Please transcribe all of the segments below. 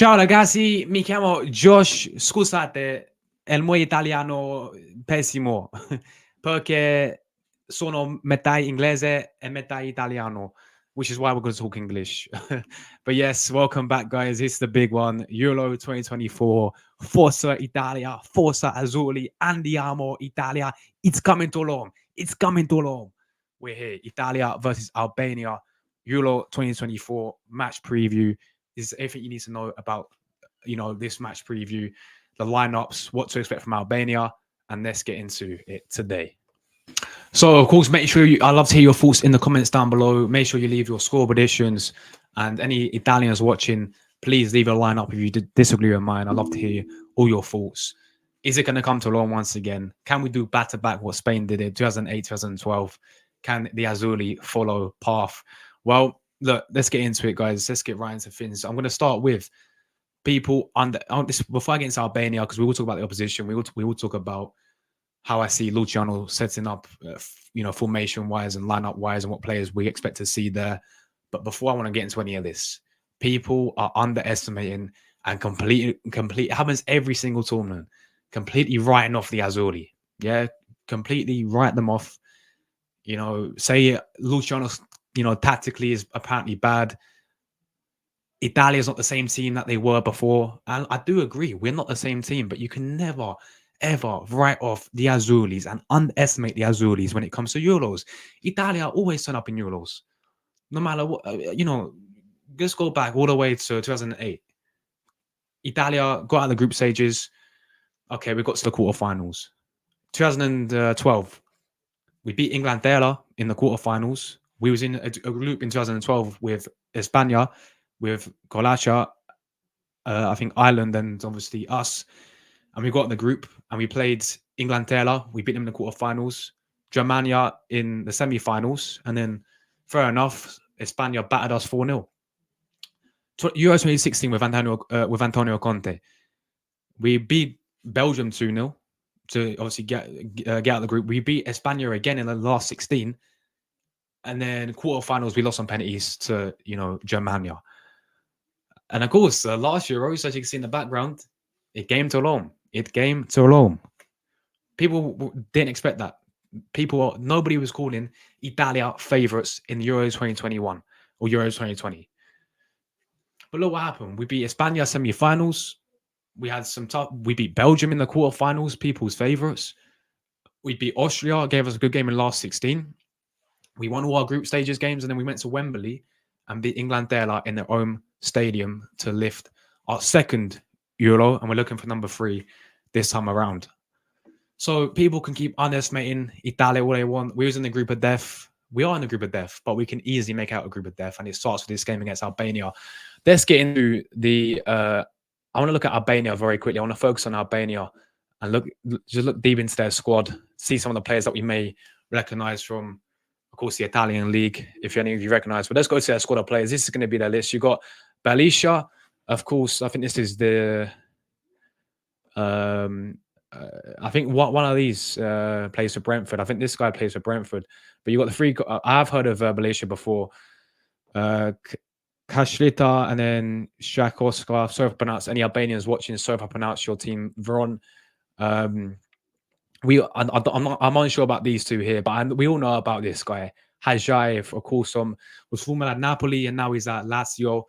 Ciao ragazzi, mi chiamo Josh. Scusate, il mio italiano pessimo perché sono metà inglese e metà italiano, which is why we're going to talk English. But yes, welcome back, guys. It's the big one, Euro 2024. Forza Italia, Forza Azzurri, andiamo Italia. It's coming to Rome. It's coming to Rome. We're here, Italia versus Albania, Euro 2024 match preview. This is everything you need to know about, this match preview, the lineups, what to expect from Albania, and let's get into it today. So, of course, make sure I love to hear your thoughts in the comments down below. Make sure you leave your score predictions, and any Italians watching, please leave a lineup if you disagree with mine. I'd love to hear all your thoughts. Is it going to come to Rome once again? Can we do back-to-back what Spain did in 2008, 2012? Can the Azzurri follow path? Well, look, let's get into it, guys. Let's get right into things. I'm going to start with people before I get into Albania, because we will talk about the opposition. We will talk about how I see Luciano setting up, formation wise and lineup wise, and what players we expect to see there. But before I want to get into any of this, people are underestimating and completely it happens every single tournament, completely writing off the Azzurri. Yeah, completely write them off. Say Luciano, tactically is apparently bad. Italia is not the same team that they were before. And I do agree, we're not the same team, but you can never, ever write off the Azzurris and underestimate the Azzurris when it comes to Euros. Italia always turn up in Euros. No matter what, let's go back all the way to 2008. Italia got out of the group stages. Okay, we got to the quarterfinals. 2012, we beat Inglaterra in the quarterfinals. We was in a group in 2012 with España, with Croatia, I think Ireland, and obviously us. And we got in the group and we played Inglaterra. We beat them in the quarterfinals. Germania in the semi-finals. And then, fair enough, España battered us 4-0. Euro 2016 with Antonio Conte. We beat Belgium 2-0 to obviously get out of the group. We beat España again in the last 16. And then quarterfinals, we lost on penalties to, Germania. And of course, last Euros, as you can see in the background, it came to Rome. People didn't expect that. Nobody was calling Italia favourites in Euros 2021 or Euros 2020. But look what happened. We beat España semi-finals. We beat Belgium in the quarterfinals, people's favourites. We beat Austria, gave us a good game in last 16. We won all our group stages games, and then we went to Wembley and beat Inglaterra in their own stadium to lift our second Euro, and we're looking for number 3 this time around. So people can keep underestimating Italia all they want. We was in the group of death. We are in the group of death, but we can easily make out a group of death, and it starts with this game against Albania. Let's get into the... I want to look at Albania very quickly. I want to focus on Albania and look deep into their squad, see some of the players that we may recognize from, of course, the Italian league, if any of you recognize. But let's go to their squad of players. This is going to be their list. You got Balisha, of course. I think this is the... I think one of these plays for Brentford. I think this guy plays for Brentford. But you got the 3... I've heard of Balisha before. Kashlita and then Shakoska. Sorry if I pronounce any Albanians watching. Sorry if I pronounce your team wrong. I'm unsure about these two here, but we all know about this guy. Hajayev, of course, was former at Napoli and now he's at Lazio.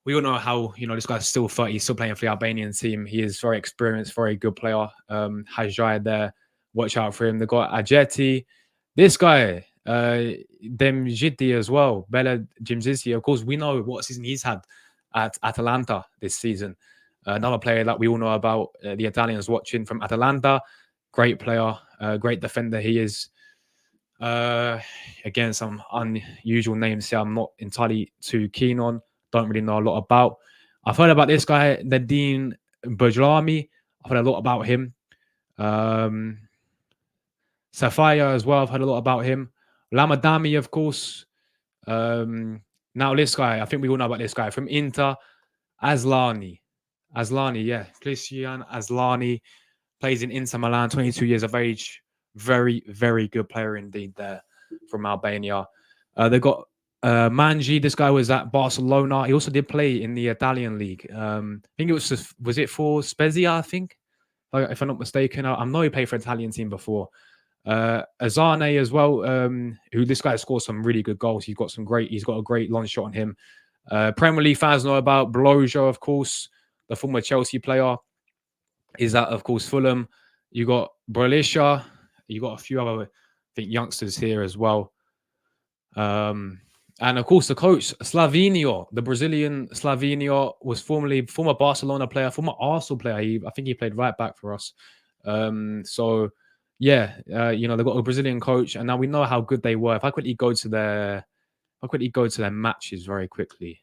We all know how, this guy's still 30, he's still playing for the Albanian team. He is very experienced, very good player. Hajayev there, watch out for him. They got Ajeti. This guy, Demjiti as well, Bella Jimzizi. Of course, we know what season he's had at Atalanta this season. Another player that we all know about, the Italians watching from Atalanta. Great player, great defender he is. Again, some unusual names here I'm not entirely too keen on. Don't really know a lot about. I've heard about this guy, Nadine Bajrami. I've heard a lot about him. Safaya as well. I've heard a lot about him. Lamadami, of course. Now this guy, I think we all know about this guy from Inter. Aslani, yeah. Christian Aslani plays in Inter Milan, 22 years of age. Very, very good player indeed there from Albania. They've got Manji, this guy was at Barcelona. He also did play in the Italian league. I think it was it for Spezia, I think? If I'm not mistaken. I know he played for Italian team before. Azane as well, who this guy scores some really good goals. He's got a great long shot on him. Premier League fans know about Bloja, of course, the former Chelsea player. Is that, of course, Fulham. You got Brolisha. You got a few other, I think, youngsters here as well. And of course, the coach, Slavinio, the Brazilian Slavinio, was former Barcelona player, former Arsenal player. I think he played right back for us. So yeah, they've got a Brazilian coach, and now we know how good they were. If I quickly go to their matches very quickly.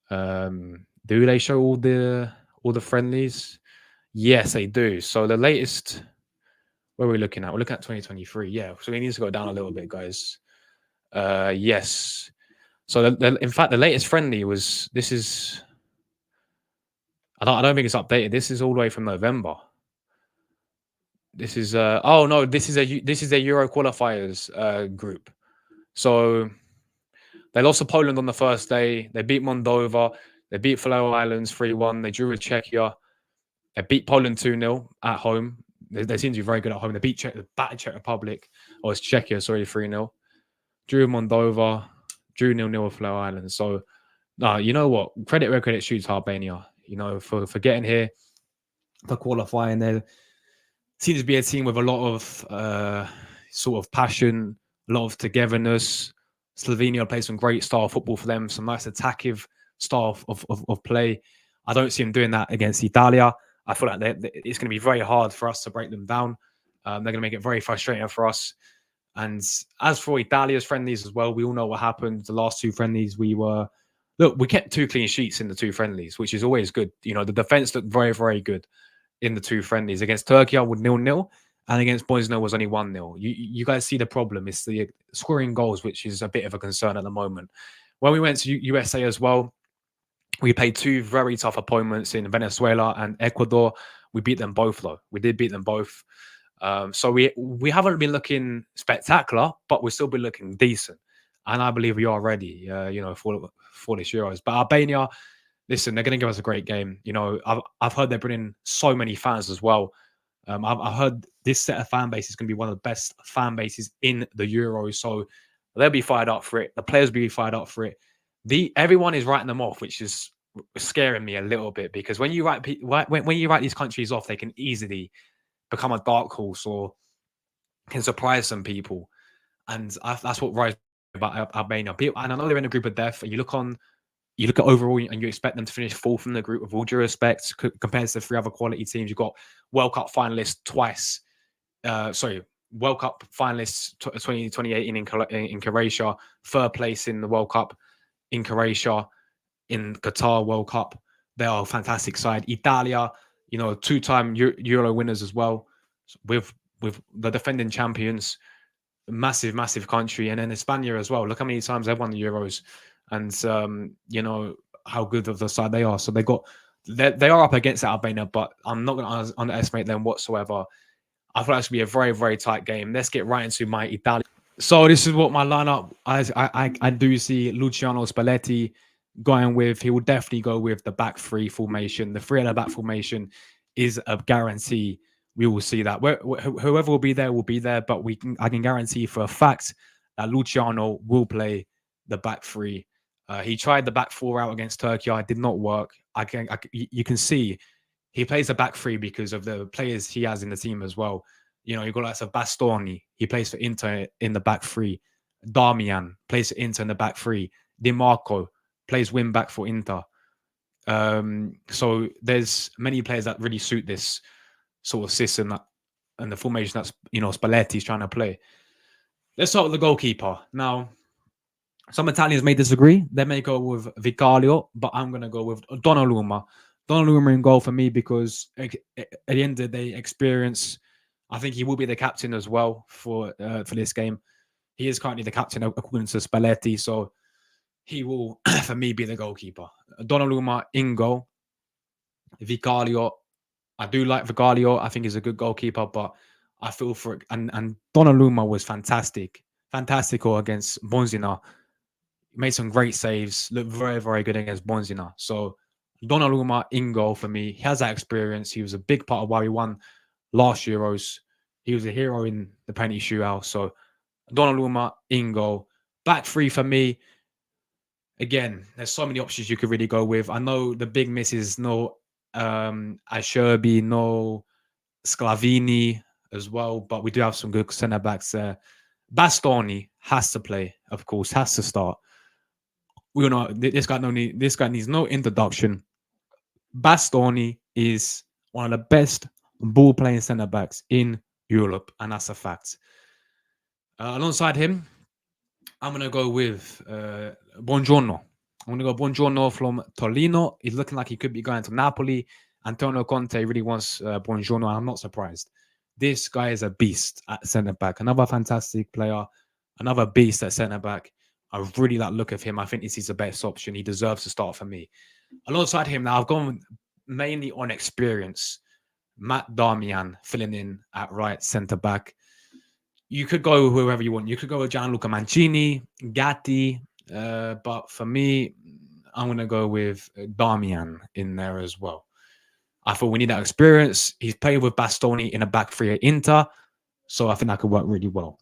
Do they show all the friendlies? Yes, they do. So the latest, where are we looking at? We're looking at 2023. Yeah, so we need to go down a little bit, guys. Yes. So in fact, the latest friendly was I don't think it's updated. This is all the way from November. This is oh no, this is a Euro qualifiers group. So they lost to Poland on the first day. They beat Moldova. They beat Faroe Islands 3-1. They drew with Czechia. They beat Poland 2-0 at home. They seem to be very good at home. They beat Czech Republic, or it's Czechia, sorry, 3-0. Drew Moldova, drew 0-0 with Faroe Islands. So, you know what? Credit where credit shoots, Albania. For getting here, for qualifying, there seems to be a team with a lot of sort of passion, a lot of togetherness. Slovenia plays some great style football for them, some nice attacking style of play. I don't see them doing that against Italia. I feel like it's going to be very hard for us to break them down. They're going to make it very frustrating for us. And as for Italia's friendlies as well, we all know what happened. The last two friendlies, we kept 2 clean sheets in the 2 friendlies, which is always good. The defense looked very, very good in the 2 friendlies. Against Turkey, with 0-0, and against Bosnia was only 1-0. You guys see the problem. It's the scoring goals, which is a bit of a concern at the moment. When we went to USA as well, we played 2 very tough opponents in Venezuela and Ecuador. We beat them both, though. We did beat them both. So we haven't been looking spectacular, but we've still been looking decent. And I believe we are ready, for this Euros. But Albania, listen, they're going to give us a great game. I've heard they're bringing so many fans as well. I've heard this set of fan base is going to be one of the best fan bases in the Euros. So they'll be fired up for it. The players will be fired up for it. Everyone is writing them off, which is scaring me a little bit, because when you write these countries off, they can easily become a dark horse or can surprise some people. And that's what worries me about Albania. And I know they're in a group of death, and you look at overall and you expect them to finish 4th in the group, with all due respect, compared to the 3 other quality teams. You've got World Cup finalists twice. World Cup finalists 2018 in Croatia, 3rd place in the World Cup in Croatia, in Qatar World Cup. They are a fantastic side. Italia, 2-time Euro winners as well, with the defending champions. Massive country. And then España as well. Look how many times they've won the Euros, and how good of the side they are. So they are up against Albania, but I'm not going to underestimate them whatsoever. I thought that should be a very, very tight game. Let's get right into my Italian. So this is what my lineup. I do see Luciano Spalletti going with. He will definitely go with the back 3 formation. The 3 at the back formation is a guarantee. We will see that. Whoever will be there. But I can guarantee for a fact that Luciano will play the back 3. He tried the back 4 out against Turkey. It did not work. You can see he plays the back 3 because of the players he has in the team as well. You've got lots of Bastoni. He plays for Inter in the back 3. Darmian plays for Inter in the back 3. Di Marco plays wing back for Inter. So there's many players that really suit this sort of system and the formation that's Spalletti's trying to play. Let's start with the goalkeeper. Now, some Italians may disagree. They may go with Vicario, but I'm going to go with Donnarumma. Donnarumma in goal for me because at the end of the day, experience. I think he will be the captain as well for this game. He is currently the captain according to Spalletti, so he will, for me, be the goalkeeper. Donnarumma in goal. Vicario. I do like Vicario. I think he's a good goalkeeper, but I feel for it. And Donnarumma was fantastical against Bosnia. made some great saves, looked very, very good against Bonzina. So Donnarumma in goal for me. He has that experience. He was a big part of why we won last Euros. He was a hero in the penalty shootout. So Donnarumma in goal. Back three for me. Again, there's so many options you could really go with. I know the big miss is no Asherby, no Sclavini as well, but we do have some good centre backs there. Bastoni has to play, of course, has to start. We all know this guy needs no introduction. Bastoni is one of the best ball playing centre backs in Europe, and that's a fact. Alongside him, I'm gonna go with Buongiorno. I'm gonna go Buongiorno from Torino. He's looking like he could be going to Napoli. Antonio Conte really wants Buongiorno, and I'm not surprised. This guy is a beast at centre back. Another fantastic player, another beast at centre back. I really like the look of him. I think this is the best option. He deserves to start for me. Alongside him, now I've gone mainly on experience. Matt Darmian filling in at right centre back. You could go with whoever you want. You could go with Gianluca Mancini, Gatti, but for me, I'm going to go with Darmian in there as well. I thought we need that experience. He's played with Bastoni in a back three at Inter, so I think that could work really well.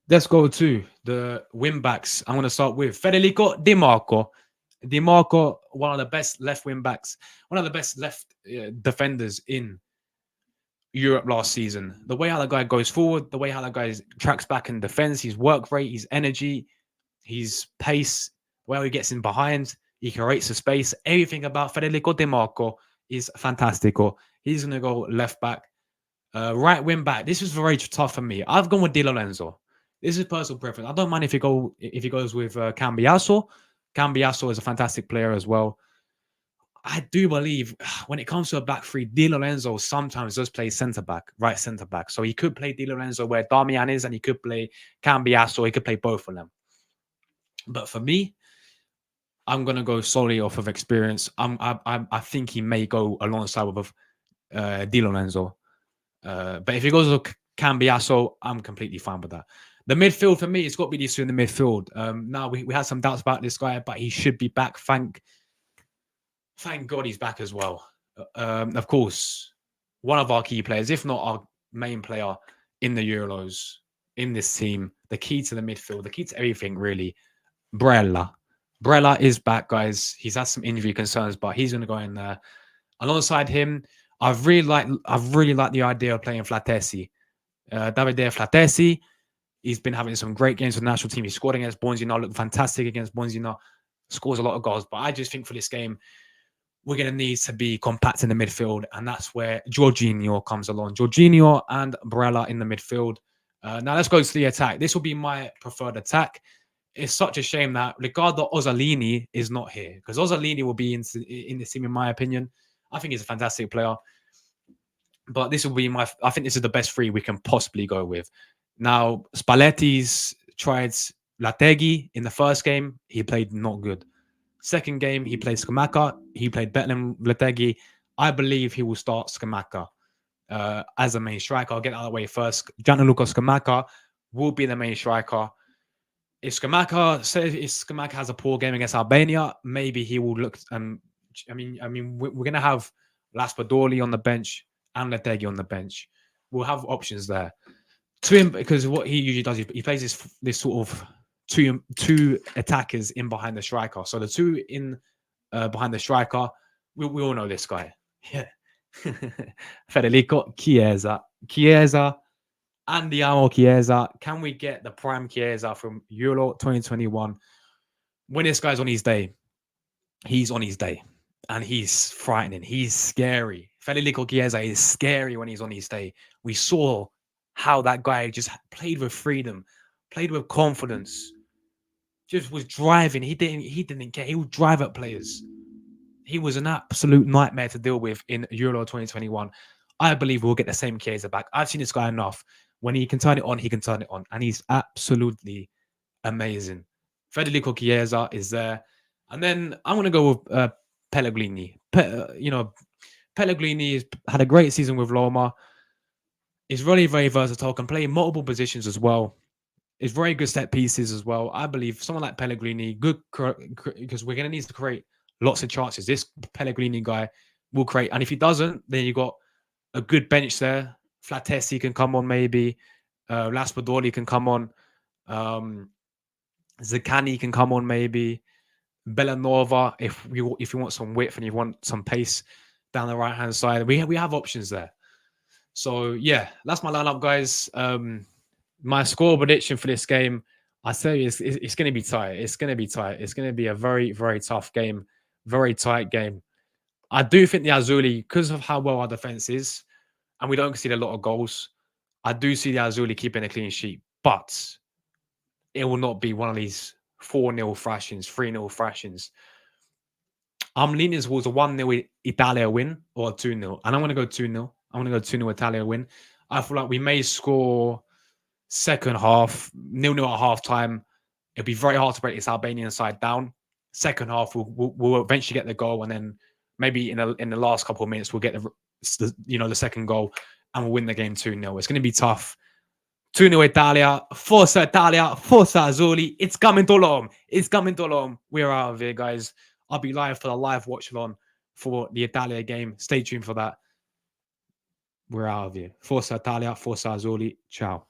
Let's go to the wing backs. I'm going to start with Federico Di Marco. Di Marco, one of the best left wing backs, one of the best left defenders in Europe last season. The way how the guy goes forward, the way how the guy tracks back and defends, his work rate, his energy, his pace, where he gets in behind, he creates the space. Everything about Federico Di Marco is fantastico. He's going to go left back. Right wing back. This was very tough for me. I've gone with Di Lorenzo. This is personal preference. I don't mind if he goes with Cambiaso. Cambiaso is a fantastic player as well. I do believe when it comes to a back three, Di Lorenzo sometimes does play centre back, right centre back. So he could play Di Lorenzo where Darmian is, and he could play Cambiaso. He could play both of them. But for me, I'm gonna go solely off of experience. I think he may go alongside with Di Lorenzo. But if he goes with Cambiaso, I'm completely fine with that. The midfield for me, it's got to be these two in the midfield. Now we had some doubts about this guy, but he should be back. Thank God he's back as well. Of course, one of our key players, if not our main player in the Euros, in this team, the key to the midfield, the key to everything, really, Brella. Brella is back, guys. He's had some injury concerns, but he's going to go in there. Alongside him, I've really liked the idea of playing Flatesi. Davide Flatesi, he's been having some great games for the national team. He scored against Bonzina, looked fantastic against Bonzina, scores a lot of goals. But I just think for this game, we're going to need to be compact in the midfield, and that's where Jorginho comes along. Jorginho and Barella in the midfield. Now let's go to the attack. This will be my preferred attack. It's such a shame that Riccardo Ozzolini is not here, because Ozzolini will be in this team, in my opinion. I think he's a fantastic player. But this will be I think this is the best three we can possibly go with. Now, Spalletti's tried Lategi in the first game. He played not good. Second game, he played Scamacca. He played better than Lategi. I believe he will start Scamacca as a main striker. I'll get out of the way first. Gianluca Scamacca will be the main striker. If Scamacca has a poor game against Albania, maybe he will look. I mean, we're gonna have Laspadori on the bench and Lategi on the bench. We'll have options there. To him, because what he usually does, he plays this sort of two attackers in behind the striker. So the two in behind the striker, we all know this guy. Yeah. Federico Chiesa. Andiamo Chiesa. Can we get the prime Chiesa from Euro 2021? When this guy's on his day, he's on his day. And he's frightening. He's scary. Federico Chiesa is scary when he's on his day. We saw how that guy just played with freedom, played with confidence, just was driving. He didn't care. He would drive at players. He was an absolute nightmare to deal with in Euro 2021. I believe we'll get the same Chiesa back. I've seen this guy enough. When he can turn it on, he can turn it on. And he's absolutely amazing. Federico Chiesa is there. And then I'm going to go with Pellegrini. Pellegrini has had a great season with Roma. He's really very versatile, can play in multiple positions as well. It's very good set pieces as well. I believe someone like Pellegrini, good because we're going to need to create lots of chances. This Pellegrini guy will create, and if he doesn't, then you got a good bench there. Flatesi can come on, maybe. Raspadori can come on. Um, Zakani can come on, maybe. Bellanova, if you want some width and you want some pace down the right hand side, we have options there. So yeah, that's my lineup, guys. My score prediction for this game, I tell you, it's going to be tight. It's going to be tight. It's going to be a very, very tough game, very tight game. I do think the Azzurri, because of how well our defense is, and we don't concede a lot of goals, I do see the Azzurri keeping a clean sheet, but it will not be one of these 4-0 thrashings, 3-0 thrashings. I'm leaning towards a 1-0 Italia win or a 2-0. And I'm going to go 2-0. I'm going to go 2-0 Italia win. I feel like we may score second half, 0-0 at half time. It'll be very hard to break this Albanian side down. Second half, we'll eventually get the goal. And then maybe in the last couple of minutes, we'll get the second goal and we'll win the game 2-0. It's going to be tough. 2-0 Italia, Forza Italia, Forza Azzurri. It's coming to Rome. It's coming to Rome. We're out of here, guys. I'll be live for the live watch along for the Italia game. Stay tuned for that. We're out of here. Forza Italia, Forza Azzurri. Ciao.